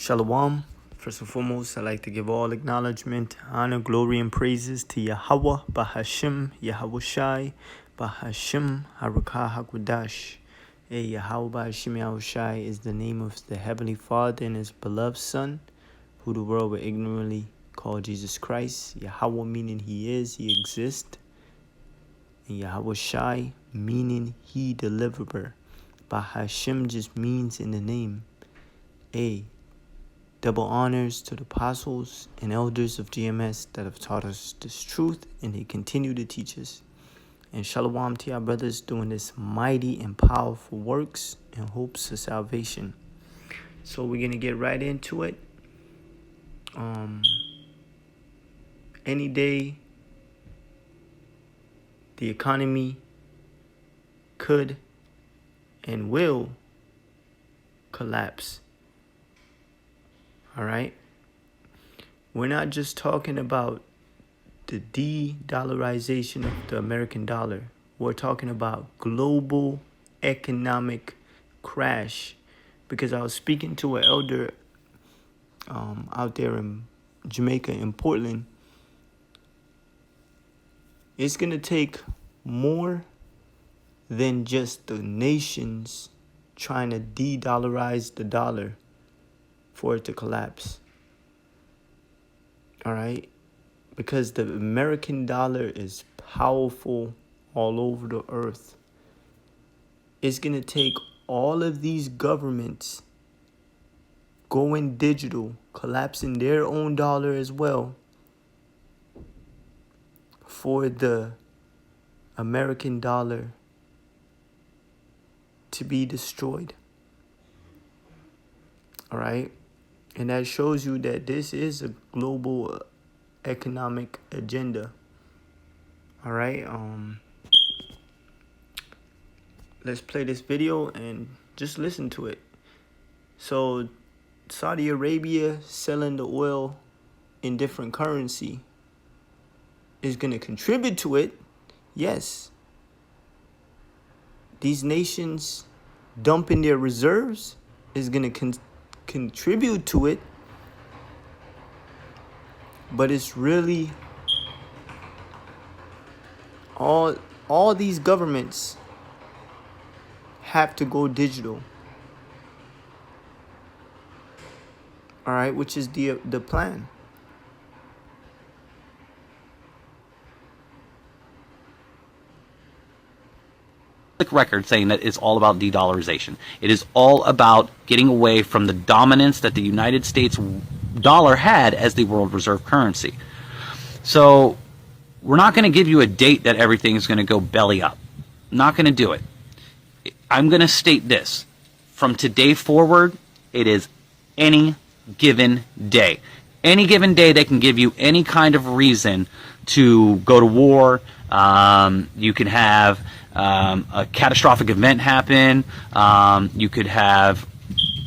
Shalom. First and foremost, I'd like to give all acknowledgement, honor, glory, and praises to Yahweh, Bahashim, Yahweh Shai, Bahashim, Harakah Hakwadash. Yahweh Bahashim Yahweh Shai is the name of the Heavenly Father and His beloved Son, who the world will ignorantly call Jesus Christ. Yahweh meaning He is, He exists. And Yahweh Shai meaning He deliverer. Bahashim just means in the name. Double honors to the apostles and elders of GMS that have taught us this truth, and they continue to teach us. And shalom to our brothers doing this mighty and powerful works and hopes of salvation. So we're going to get right into it. Any day, the economy could and will collapse. All right. We're not just talking about the de-dollarization of the American dollar. We're talking about global economic crash. Because I was speaking to an elder out there in Jamaica, in Portland. It's going to take more than just the nations trying to de-dollarize the dollar for it to collapse. All right? Because the American dollar is powerful all over the earth. It's going to take all of these governments going digital, collapsing their own dollar as well, for the American dollar to be destroyed. All right? And that shows you that this is a global economic agenda. All right. Let's play this video and just listen to it. So Saudi Arabia selling the oil in different currency is going to contribute to it. Yes. These nations dumping their reserves is going to contribute to it, but it's really all these governments have to go digital. All right, which is the plan. Record saying that it's all about de-dollarization. It is all about getting away from the dominance that the United States dollar had as the world reserve currency. So we're not going to give you a date that everything is going to go belly up. Not going to do it. I'm going to state this. From today forward, it is any given day. Any given day they can give you any kind of reason to go to war. You can have a catastrophic event happen. You could have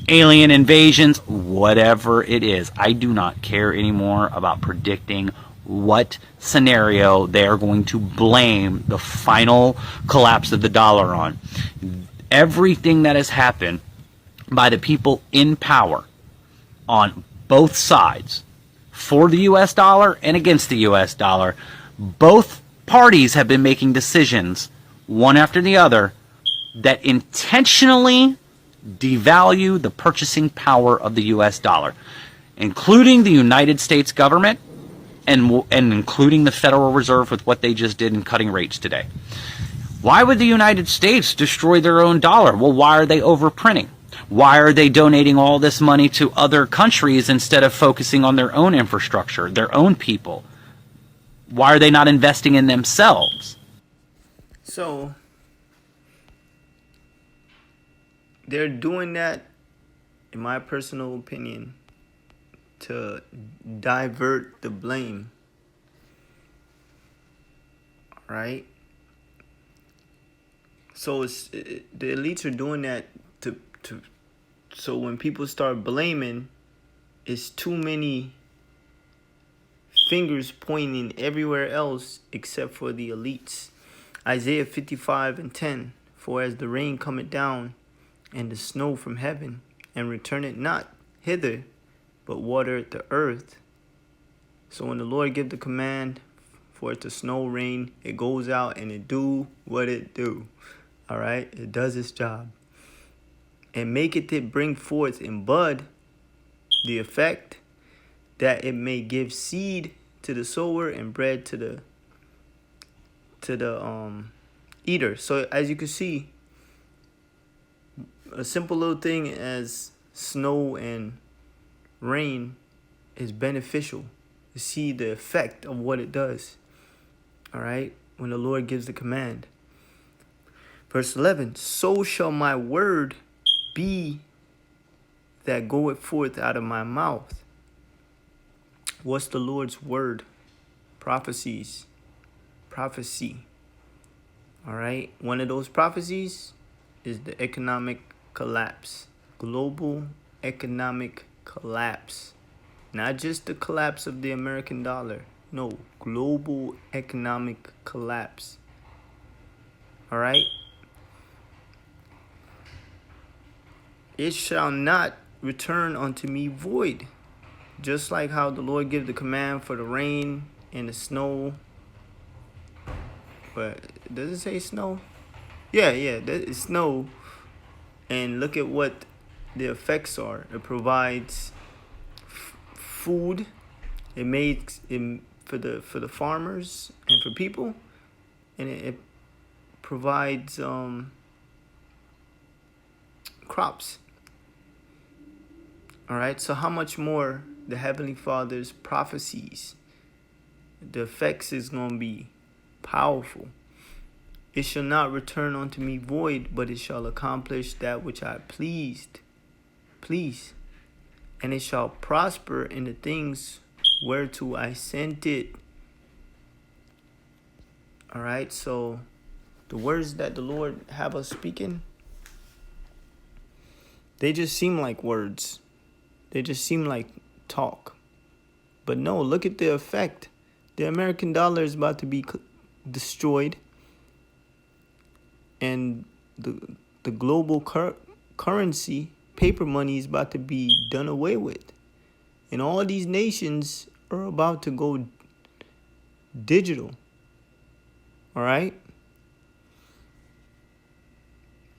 alien invasions, whatever it is. I do not care anymore about predicting what scenario they are going to blame the final collapse of the dollar on. Everything that has happened by the people in power on both sides, for the U.S. dollar and against the U.S. dollar, both parties have been making decisions, one after the other, that intentionally devalue the purchasing power of the U.S. dollar, including the United States government and including the Federal Reserve with what they just did in cutting rates today. Why would the United States destroy their own dollar? Well, why are they overprinting? Why are they donating all this money to other countries instead of focusing on their own infrastructure, their own people? Why are they not investing in themselves? So they're doing that, in my personal opinion, to divert the blame. All right? So the elites are doing that so when people start blaming, it's too many fingers pointing everywhere else except for the elites. Isaiah 55:10, for as the rain cometh down and the snow from heaven, and return it not hither, but watereth the earth. So when the Lord give the command for it to snow, rain, it goes out and it do what it do. All right, it does its job. And make it to bring forth in bud the effect that it may give seed to the sower and bread to the eater. So as you can see, a simple little thing as snow and rain is beneficial. You see the effect of what it does. All right, when the Lord gives the command. Verse 11, so shall my word be that goeth forth out of my mouth. What's the Lord's word? Prophecies. Prophecy. All right, one of those prophecies is the economic collapse. Global economic collapse. Not just the collapse of the American dollar. No, global economic collapse. All right. It shall not return unto me void. Just like how the Lord gave the command for the rain and the snow. But does it say snow? Yeah, that is snow. And look at what the effects are. It provides food. It makes it for the farmers and for people, and it provides crops. All right. So how much more the Heavenly Father's prophecies? The effects is gonna be powerful. It shall not return unto me void, but it shall accomplish that which I please, and it shall prosper in the things whereto I sent it. All right, so the words that the Lord have us speaking, they just seem like words. They just seem like talk. But no, look at the effect. The American dollar is about to be destroyed. And the global currency, paper money, is about to be done away with. And all these nations are about to go digital. All right?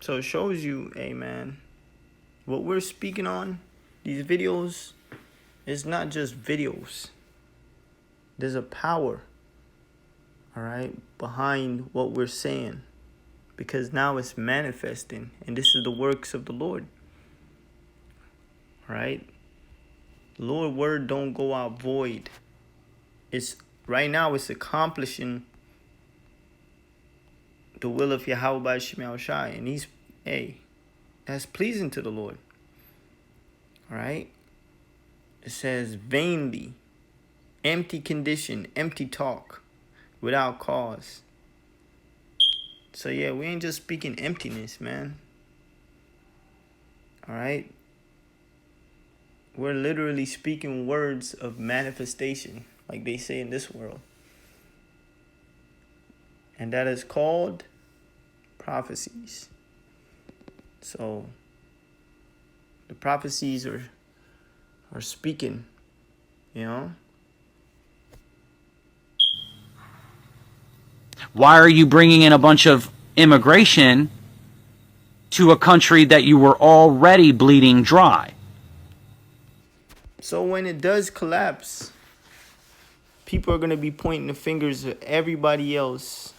So it shows you, hey man, what we're speaking on, these videos, is not just videos. There's a power, all right, behind what we're saying. Because now it's manifesting. And this is the works of the Lord. All right? The Lord's word don't go out void. It's right now it's accomplishing the will of Yahweh by Shemel Shai. And that's pleasing to the Lord. All right? It says vainly, empty condition, empty talk, without cause. So yeah, we ain't just speaking emptiness, man. All right? We're literally speaking words of manifestation, like they say in this world. And that is called prophecies. So the prophecies are speaking, you know? Why are you bringing in a bunch of immigration to a country that you were already bleeding dry? So when it does collapse, people are going to be pointing the fingers at everybody else.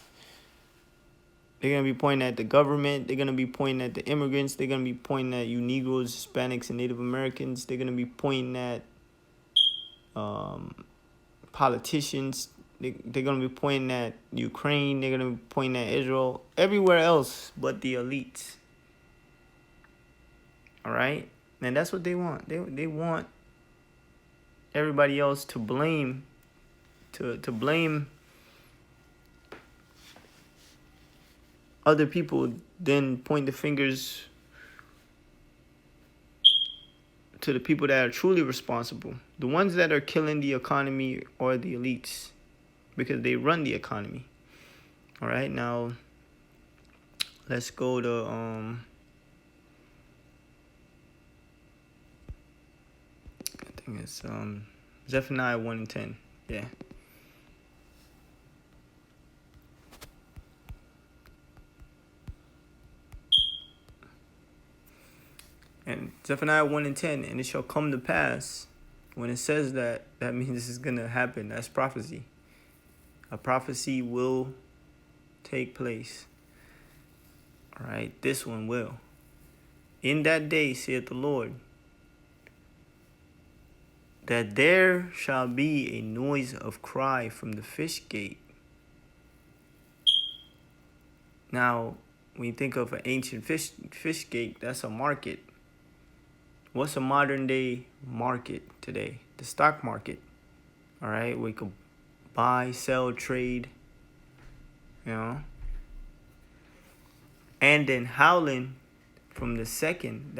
They're going to be pointing at the government. They're going to be pointing at the immigrants. They're going to be pointing at you Negroes, Hispanics, and Native Americans. They're going to be pointing at politicians. They're going to be pointing at Ukraine. They're going to be pointing at Israel. Everywhere else but the elites. All right? And that's what they want. They want everybody else to blame. To blame other people, then point the fingers to the people that are truly responsible. The ones that are killing the economy are the elites, because they run the economy. All right, now let's go to I think It's Zephaniah 1:10. Yeah. And Zephaniah 1:10, and it shall come to pass. When it says that, that means this is gonna happen. That's prophecy. A prophecy will take place. All right, this one will. In that day, saith the Lord, that there shall be a noise of cry from the fish gate. Now, when you think of an ancient fish gate, that's a market. What's a modern day market today? The stock market. All right, we could buy, sell, trade, you know. And then howling from the second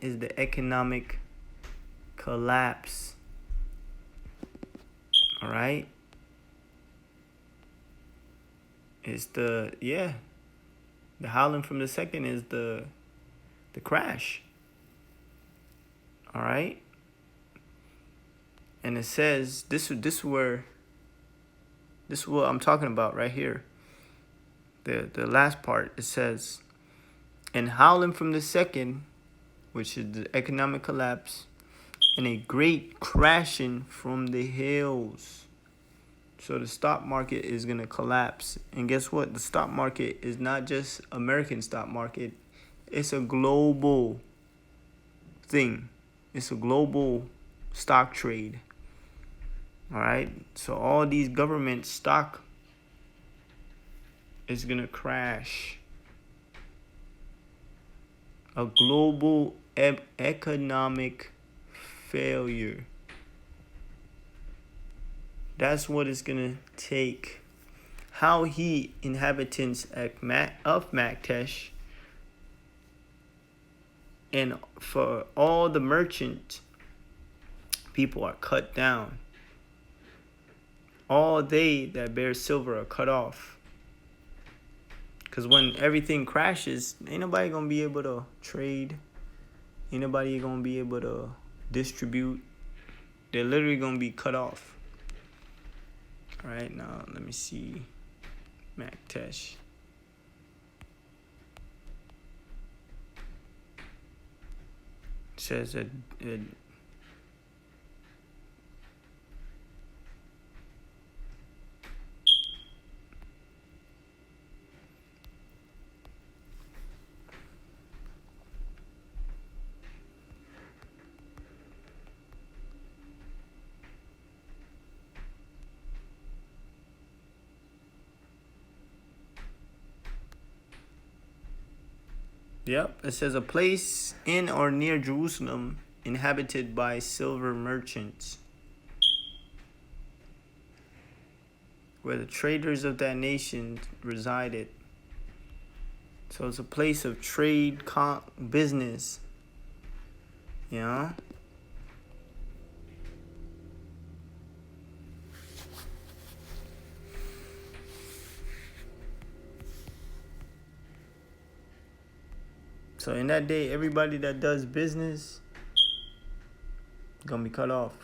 is the economic collapse. All right. It's the howling from the second is the crash. All right. And it says this is what I'm talking about right here. The last part, it says, and howling from the second, which is the economic collapse, and a great crashing from the hills. So the stock market is going to collapse. And guess what? The stock market is not just American stock market. It's a global thing. It's a global stock trade. All right? So all these government stock is going to crash. A global economic failure. That's what it's going to take. How he, inhabitants of Maktesh, and for all the merchant people are cut down. All they that bear silver are cut off. Because when everything crashes, ain't nobody going to be able to trade. Ain't nobody going to be able to distribute. They're literally going to be cut off. All right, now let me see. Maktesh. It says that yep, it says a place in or near Jerusalem inhabited by silver merchants, where the traders of that nation resided. So it's a place of trade, business, you know. So in that day, everybody that does business gonna be cut off.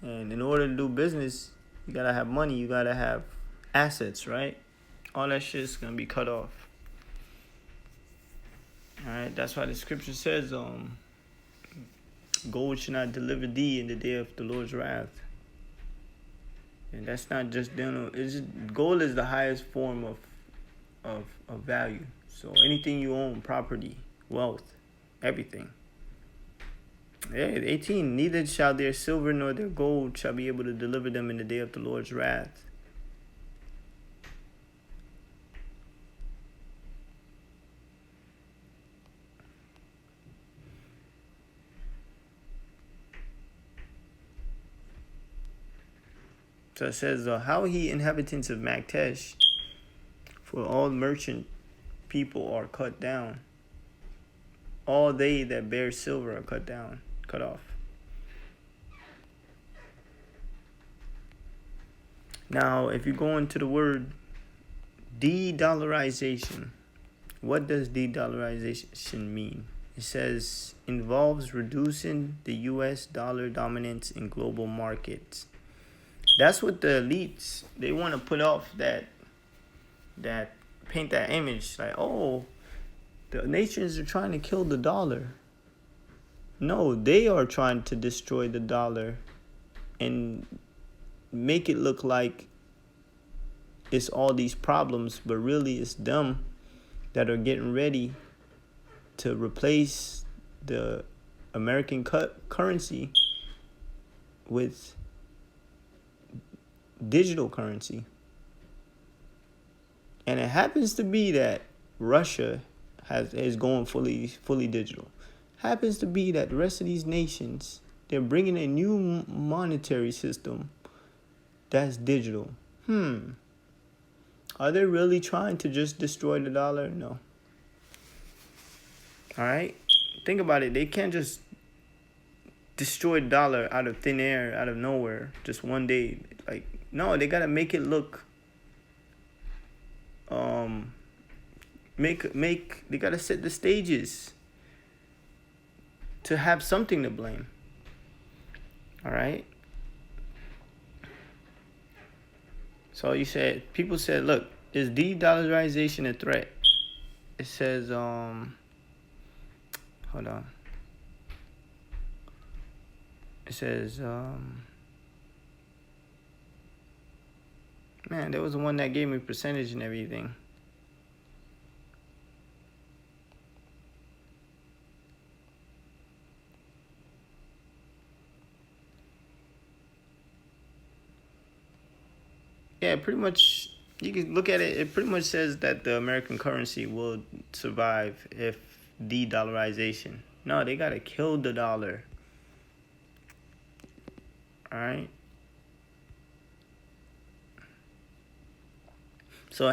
And in order to do business, you gotta have money, you gotta have assets, right? All that shit's gonna be cut off. Alright, that's why the scripture says, gold should not deliver thee in the day of the Lord's wrath. And that's not just gold is the highest form of value. So anything you own, property, wealth, everything. Yeah, 18, neither shall their silver nor their gold shall be able to deliver them in the day of the Lord's wrath. So it says, how he inhabitants of Maktesh, for all merchant people are cut down. All they that bear silver are cut off. Now, if you go into the word de-dollarization, what does de-dollarization mean? It says involves reducing the US dollar dominance in global markets. That's what the elites, they want to put off that paint that image like, oh, the nations are trying to kill the dollar. No, they are trying to destroy the dollar and make it look like it's all these problems, but really it's them that are getting ready to replace the American currency with digital currency. And it happens to be that Russia is going fully digital. Happens to be that the rest of these nations, they're bringing a new monetary system that's digital. Are they really trying to just destroy the dollar? No. All right? Think about it. They can't just destroy the dollar out of thin air, out of nowhere, just one day. Like, no, they got to make it look they got to set the stages to have something to blame. All right? So people said, look, is de-dollarization a threat? It says, hold on. It says, man, there was the one that gave me percentage and everything. Yeah, pretty much, you can look at it. It pretty much says that the American currency will survive if de-dollarization. No, they got to kill the dollar. All right? So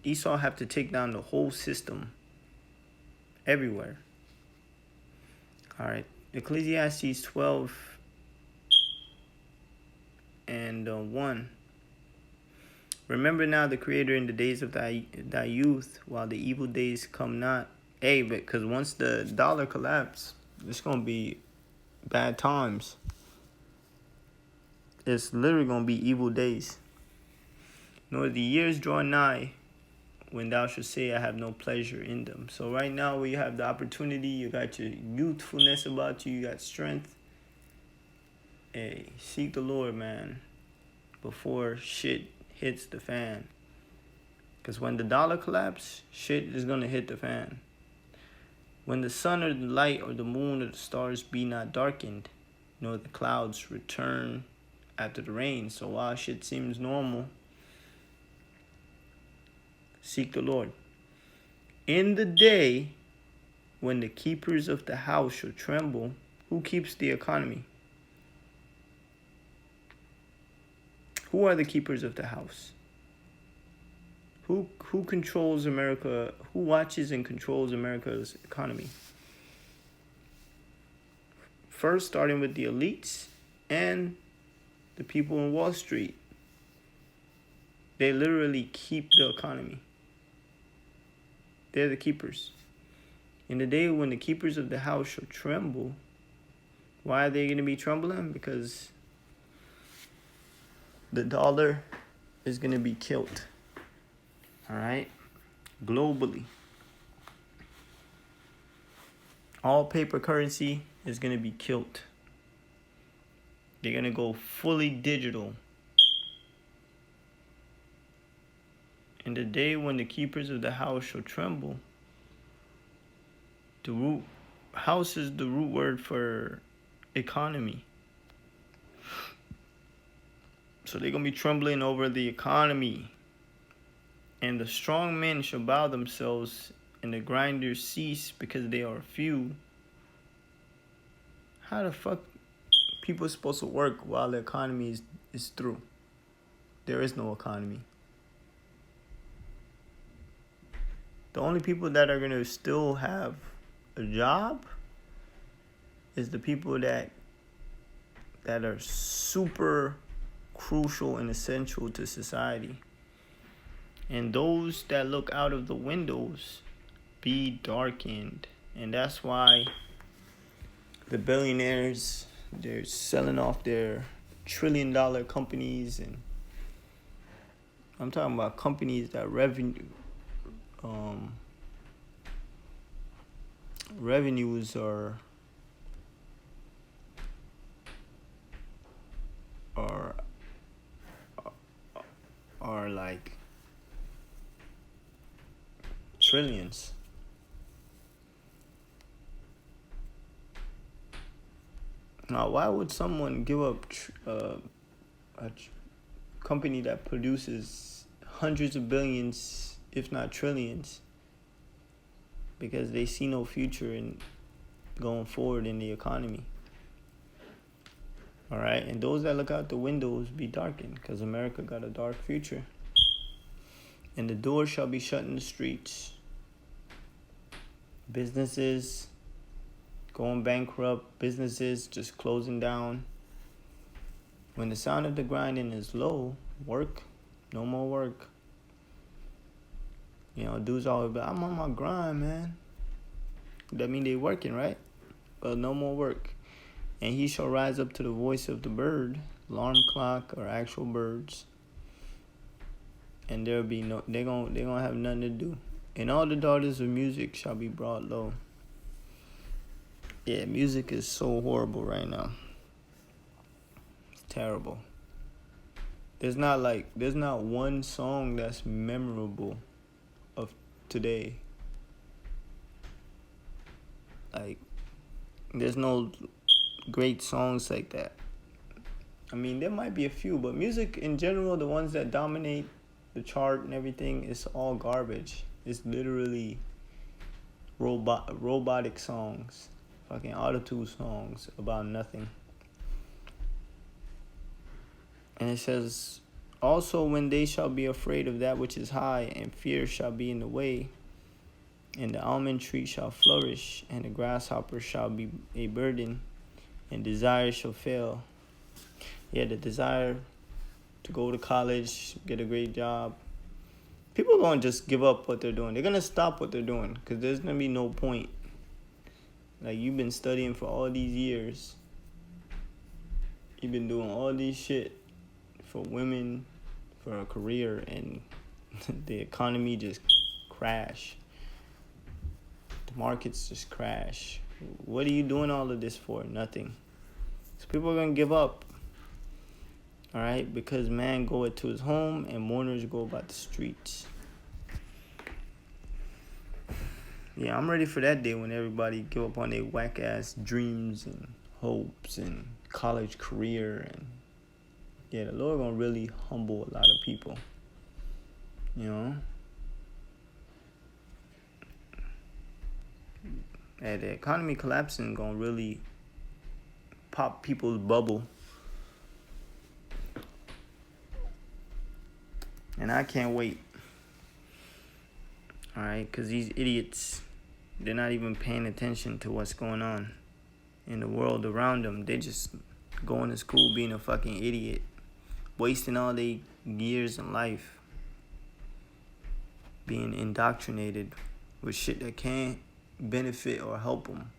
Esau have to take down the whole system everywhere. All right. Ecclesiastes 12 and 1. Remember now the Creator in the days of thy youth, while the evil days come not. Hey, because once the dollar collapses, it's going to be bad times. It's literally going to be evil days. Nor the years draw nigh, when thou shalt say, I have no pleasure in them. So right now, where you have the opportunity, you got your youthfulness about you, you got strength. Hey, seek the Lord, man, before shit hits the fan. Because when the dollar collapses, shit is going to hit the fan. When the sun or the light or the moon or the stars be not darkened, nor the clouds return after the rain. So while shit seems normal, seek the Lord. In the day when the keepers of the house shall tremble, who keeps the economy? Who are the keepers of the house? Who controls America? Who watches and controls America's economy? First, starting with the elites and the people in Wall Street. They literally keep the economy. They're the keepers. In the day when the keepers of the house shall tremble, why are they going to be trembling? Because the dollar is going to be killed. All right? Globally. All paper currency is going to be killed. They're going to go fully digital. In the day when the keepers of the house shall tremble, house is the root word for economy. So they're going to be trembling over the economy. And the strong men shall bow themselves, and the grinders cease because they are few. How the fuck people are supposed to work while the economy is through? There is no economy. The only people that are going to still have a job is the people that are super crucial and essential to society. And those that look out of the windows be darkened. And that's why the billionaires, they're selling off their trillion-dollar companies, and I'm talking about companies that revenues are like trillions. Now, why would someone give up a company that produces hundreds of billions, if not trillions, because they see no future in going forward in the economy? All right, and those that look out the windows be darkened, because America got a dark future. And the doors shall be shut in the streets. Businesses going bankrupt, businesses just closing down. When the sound of the grinding is low, work, no more work. You know, dudes always be, I'm on my grind, man. That mean they working, right? But no more work. And he shall rise up to the voice of the bird, alarm clock, or actual birds. And there'll be no, they're gonna have nothing to do. And all the daughters of music shall be brought low. Yeah, music is so horrible right now. It's terrible. There's not one song that's memorable of today. Like, there's no great songs like that. I mean, there might be a few, but music in general, the ones that dominate the chart and everything, is all garbage. It's literally robotic songs, fucking auto-tune songs about nothing. And it says, also when they shall be afraid of that which is high, and fear shall be in the way, and the almond tree shall flourish, and the grasshopper shall be a burden, and desire shall fail. Yeah, the desire to go to college, get a great job. People are going to just give up what they're doing. They're going to stop what they're doing because there's going to be no point. Like, you've been studying for all these years. You've been doing all these shit for women, for a career, and the economy just crash. The markets just crash. What are you doing all of this for? Nothing. So people are going to give up. All right? Because man goeth to his home and mourners go about the streets. Yeah, I'm ready for that day when everybody give up on their whack-ass dreams and hopes and college career. And yeah, the Lord going to really humble a lot of people. You know? And the economy collapsing going to really pop people's bubble. And I can't wait. All right? Because these idiots, they're not even paying attention to what's going on in the world around them. They just going to school being a fucking idiot. Wasting all their years in life. Being indoctrinated with shit that can't benefit or help them.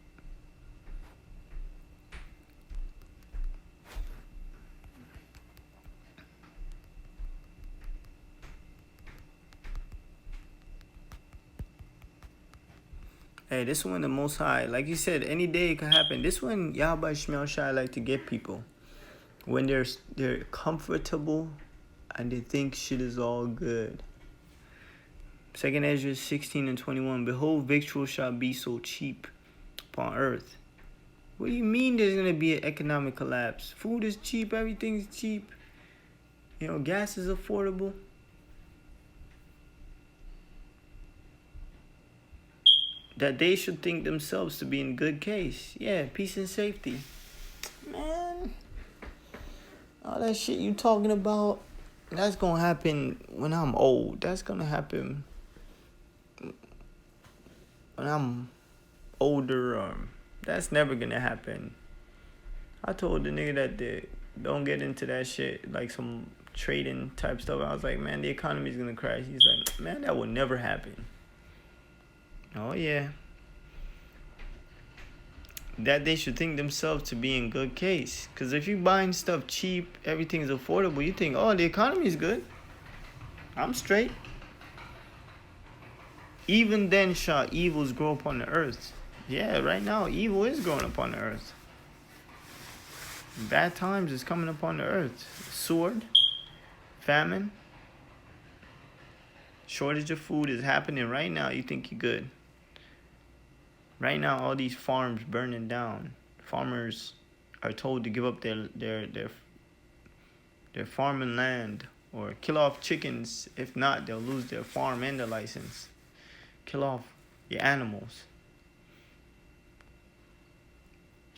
Hey, this one the Most High, like you said, any day it could happen. This one, Yahweh Shemel Shai like to get people when they're comfortable and they think shit is all good. 2 Ezra 16:21. Behold, victual shall be so cheap upon earth. What do you mean there's gonna be an economic collapse? Food is cheap, everything's cheap. You know, gas is affordable. That they should think themselves to be in good case. Yeah, peace and safety. Man, all that shit you talking about, that's gonna happen when I'm old. That's gonna happen when I'm older. That's never gonna happen. I told the nigga that don't get into that shit, like some trading type stuff. I was like, man, the economy's gonna crash. He's like, man, that will never happen. Oh yeah. That they should think themselves to be in good case. Because if you buying stuff cheap, everything's affordable, you think, oh, the economy is good. I'm straight. Even then shall evils grow upon the earth. Yeah, right now, evil is growing upon the earth. Bad times is coming upon the earth. Sword, famine, shortage of food is happening right now. You think you're good. Right now, all these farms burning down. Farmers are told to give up their farming land or kill off chickens. If not, they'll lose their farm and their license. Kill off your animals.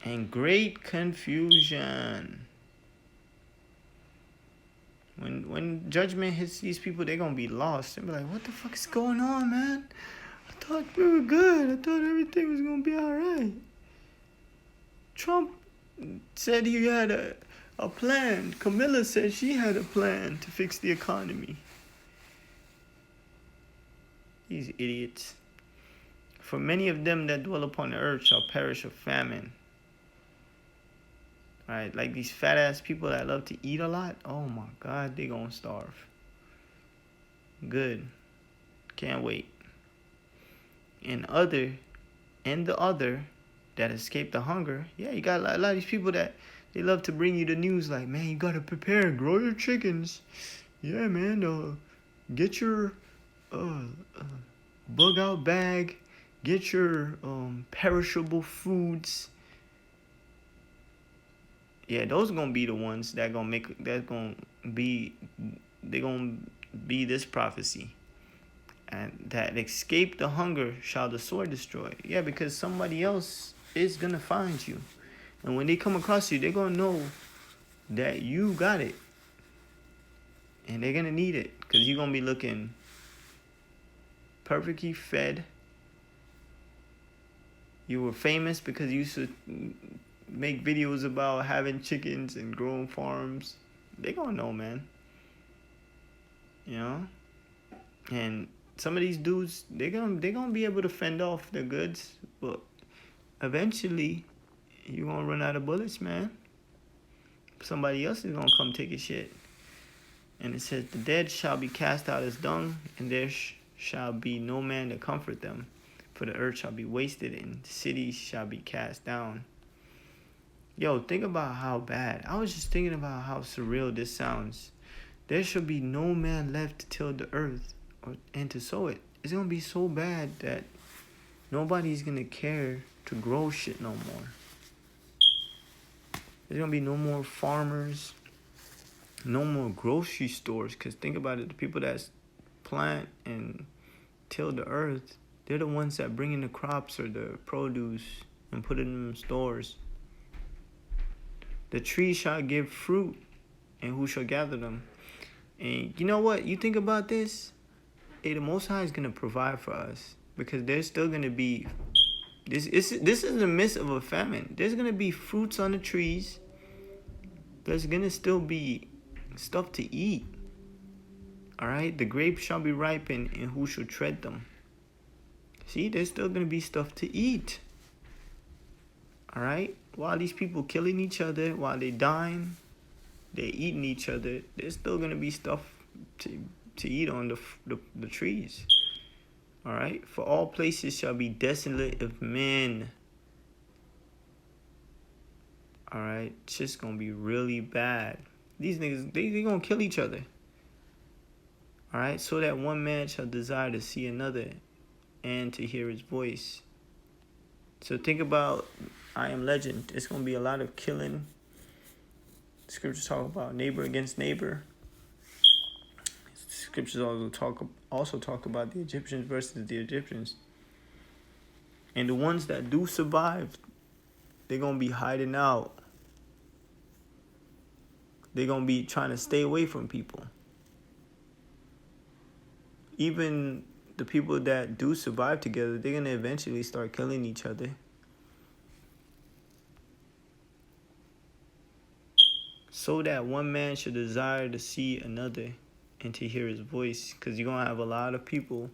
And great confusion. When judgment hits these people, they're gonna be lost. They'll be like, what the fuck is going on, man? I thought we were good. I thought everything was gonna be alright. Trump said he had a plan. Camilla said she had a plan to fix the economy. These idiots. For many of them that dwell upon the earth shall perish of famine. Right, like these fat ass people that love to eat a lot. Oh my God, they gonna starve. Good. Can't wait. And the other that escape the hunger. Yeah, you got a lot of these people that they love to bring you the news like, man, you gotta prepare, grow your chickens. Yeah, man, get your bug out bag, get your perishable foods. Yeah, those are gonna be the ones that gonna be this prophecy. And that escape the hunger shall the sword destroy. Yeah, because somebody else is gonna find you. And when they come across you, they're gonna know that you got it. And they're gonna need it. Because you're gonna be looking perfectly fed. You were famous because you used to make videos about having chickens and growing farms. They gonna know, man. You know? And some of these dudes, they're gonna be able to fend off the goods, but eventually you're gonna run out of bullets, man. Somebody else is gonna come take your shit. And it says, the dead shall be cast out as dung, and there shall be no man to comfort them. For the earth shall be wasted, and cities shall be cast down. Yo, think about how bad. I was just thinking about how surreal this sounds. There shall be no man left to till the earth and to sow it. It's gonna be so bad that nobody's gonna care to grow shit no more. There's gonna be no more farmers, no more grocery stores. Cause think about it, the people that plant and till the earth, they're the ones that bring in the crops or the produce and put it in stores. The tree shall give fruit, and who shall gather them? And you know what? You think about this, the Most High is gonna provide for us because there's still gonna be this is the midst of a famine. There's gonna be fruits on the trees. There's gonna still be stuff to eat. All right, the grapes shall be ripened, and who shall tread them? See, there's still gonna be stuff to eat. All right, while these people killing each other, while they dying, they eating each other. There's still gonna be stuff to eat on the trees. All right, for all places shall be desolate of men. All right, it's just gonna be really bad. These niggas, they gonna kill each other. All right, so that one man shall desire to see another and to hear his voice. So think about I Am Legend. It's gonna be a lot of killing. Scriptures talk about neighbor against neighbor. Scriptures also talk about the Egyptians versus the Egyptians. And the ones that do survive, they're gonna be hiding out. They're gonna be trying to stay away from people. Even the people that do survive together, they're gonna eventually start killing each other. So that one man should desire to see another and to hear his voice. Because you're going to have a lot of people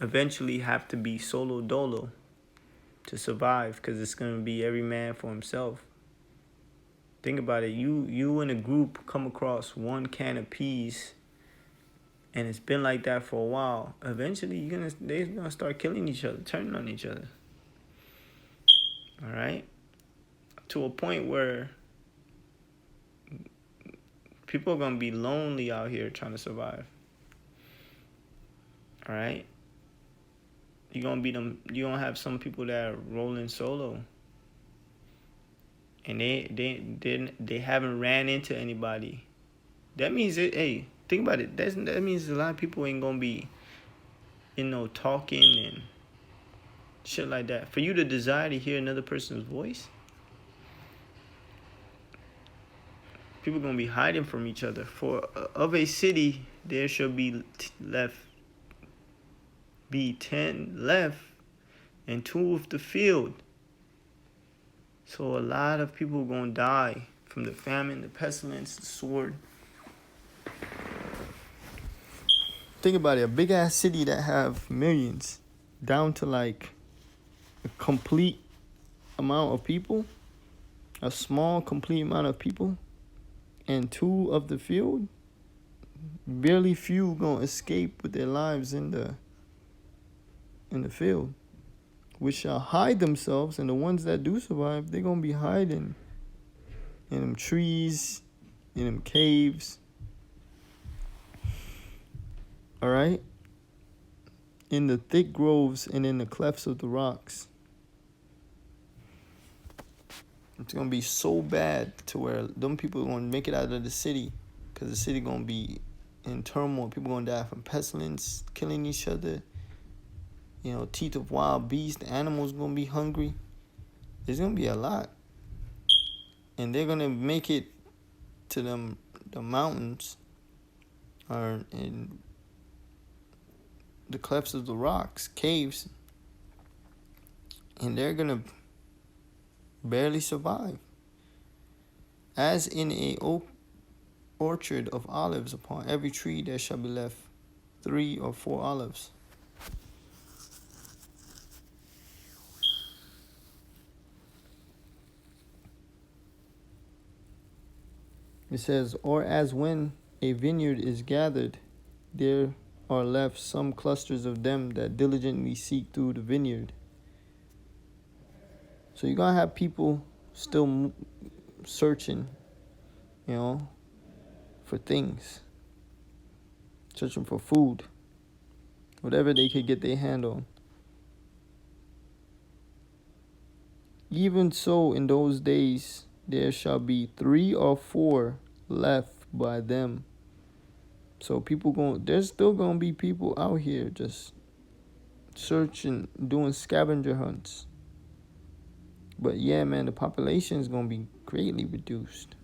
eventually have to be solo dolo to survive, because it's going to be every man for himself. Think about it. You in a group come across one can of peas, and it's been like that for a while. Eventually, they're gonna start killing each other, turning on each other. All right, to a point where people are gonna be lonely out here trying to survive. All right, you're gonna have some people that are rolling solo, and they haven't ran into anybody. That means hey, think about it. That means a lot of people ain't gonna be, talking and shit like that. For you to desire to hear another person's voice, people gonna be hiding from each other. For of a city, there shall be 10 left, and 2 of the field. So a lot of people are gonna die from the famine, the pestilence, the sword. Think about it. A big ass city that have millions, down to like a complete amount of people, a small complete amount of people, and 2 of the field. Barely few gonna escape with their lives in the field, which shall hide themselves, and the ones that do survive, they're gonna be hiding in them trees, in them caves. All right, in the thick groves and in the clefts of the rocks. It's gonna be so bad to where them people are gonna make it out of the city, because the city gonna be in turmoil. People gonna die from pestilence, killing each other. Teeth of wild beasts. The animals gonna be hungry. There's gonna be a lot, and they're gonna make it to the mountains, or in the clefts of the rocks, caves, and they're gonna barely survive. As in a oak orchard of olives, upon every tree there shall be left 3 or 4 olives. It says, or as when a vineyard is gathered, there are left some clusters of them that diligently seek through the vineyard. So you're going to have people still searching, for things. Searching for food. Whatever they could get their hand on. Even so, in those days, there shall be 3 or 4 left by them. So there's still going to be people out here just searching, doing scavenger hunts. But yeah, man, the population is going to be greatly reduced.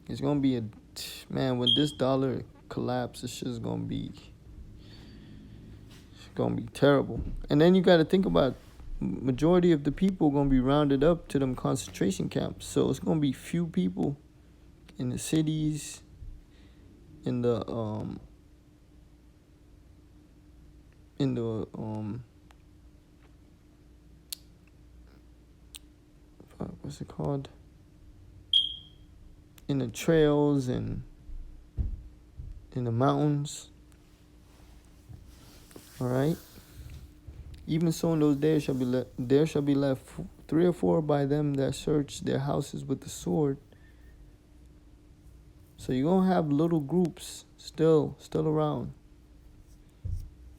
It's going to be when this dollar collapses, it's just going to be terrible. And then you got to think about, majority of the people going to be rounded up to them concentration camps. So it's going to be few people in the cities, in the what's it called? In the trails and in the mountains. All right. Even so, in those days there shall be left 3 or 4 by them that search their houses with the sword. So you're gonna have little groups still around.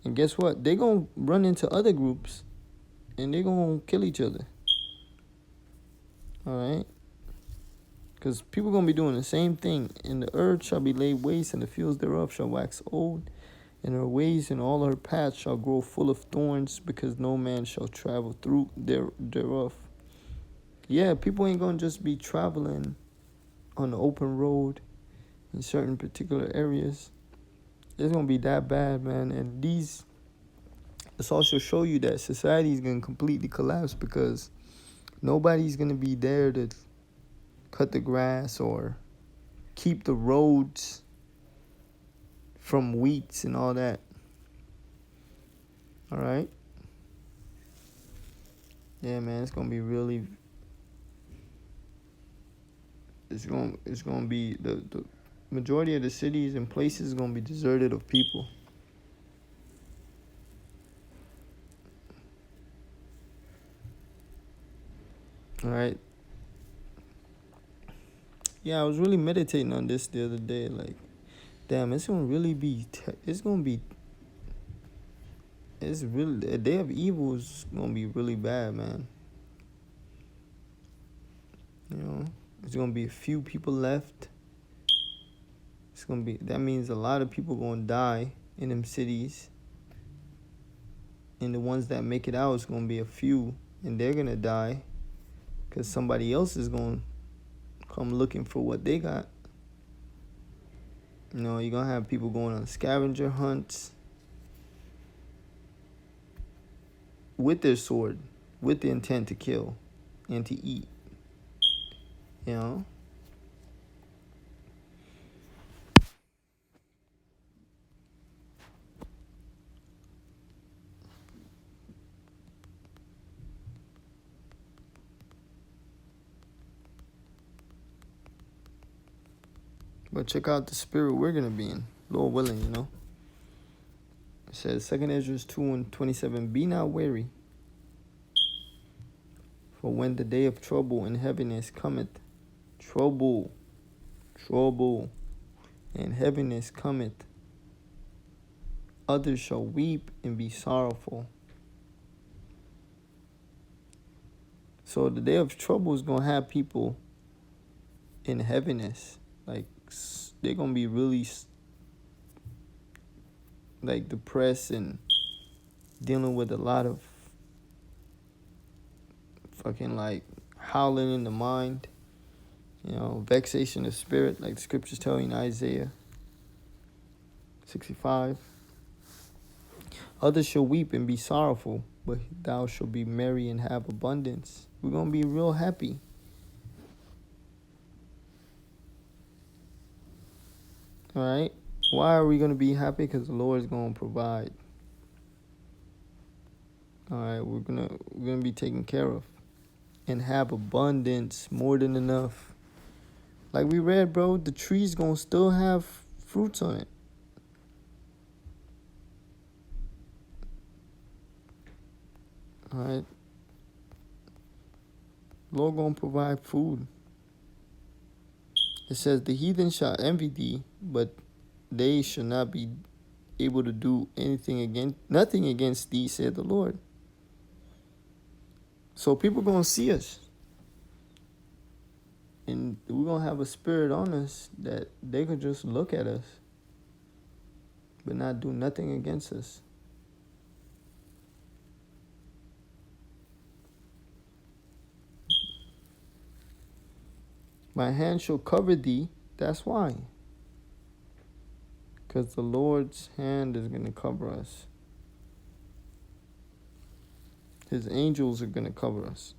And guess what? They're gonna run into other groups, and they're gonna kill each other. All right. Because people gonna be doing the same thing. And the earth shall be laid waste, and the fields thereof shall wax old. And her ways and all her paths shall grow full of thorns, because no man shall travel through thereof. Yeah, people ain't gonna just be traveling on the open road in certain particular areas. It's gonna be that bad, man. And this also show you that society is gonna completely collapse, because nobody's gonna be there to cut the grass or keep the roads from weeds and all that. All right. Yeah, man, it's gonna be really. It's gonna be the majority of the cities and places is gonna be deserted of people. All right. Yeah, I was really meditating on this the other day. Like, damn, it's gonna really be. It's gonna be. It's really a day of evil is gonna be really bad, man. You know, it's gonna be a few people left. It's gonna be. That means a lot of people gonna die in them cities. And the ones that make it out is gonna be a few, and they're gonna die, cause somebody else is gonna come looking for what they got. You know, you're gonna have people going on scavenger hunts with their sword, with the intent to kill and to eat. You know? But check out the spirit we're gonna be in, Lord willing, you know. It says 2 Ezra 2:27, be not weary, for when the day of trouble and heaviness cometh, trouble, and heaviness cometh, others shall weep and be sorrowful. So the day of trouble is gonna have people in heaviness, like they're gonna be really like depressed and dealing with a lot of fucking like howling in the mind, you know, vexation of spirit, like the scriptures tell you in Isaiah 65. Others shall weep and be sorrowful, but thou shalt be merry and have abundance. We're gonna be real happy. All right. Why are we gonna be happy? Because the Lord is gonna provide. All right, we're gonna be taken care of and have abundance, more than enough. Like we read, bro, the tree's gonna still have fruits on it. All right. Lord gonna provide food. It says the heathen shall envy thee, but they shall not be able to do nothing against thee, said the Lord. So people gonna see us, and we're gonna have a spirit on us that they could just look at us, but not do nothing against us. My hand shall cover thee. That's why. Because the Lord's hand is going to cover us. His angels are going to cover us.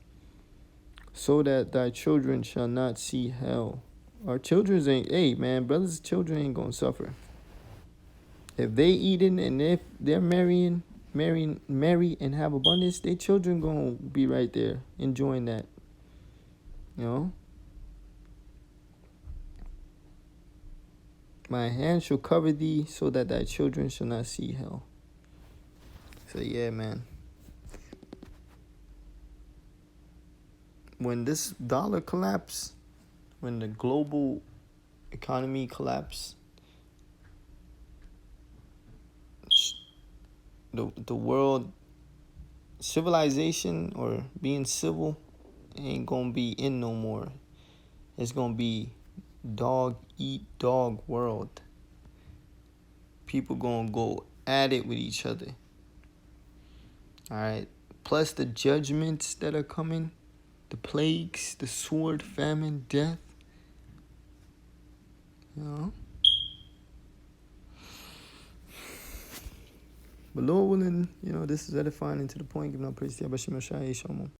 So that thy children shall not see hell. Our children ain't, hey man, brothers' children ain't going to suffer. If they eating and if they're marry and have abundance, their children going to be right there enjoying that. You know? My hand shall cover thee so that thy children shall not see hell. So yeah, man. When this dollar collapse, when the global economy collapse, the world civilization or being civil ain't gonna be in no more. It's gonna be dog eat dog world. People gonna go at it with each other. All right. Plus the judgments that are coming, the plagues, the sword, famine, death. You know. But Lord willing, you know, this is edifying and to the point. Giving up praise to Yahweh Shai Shalom.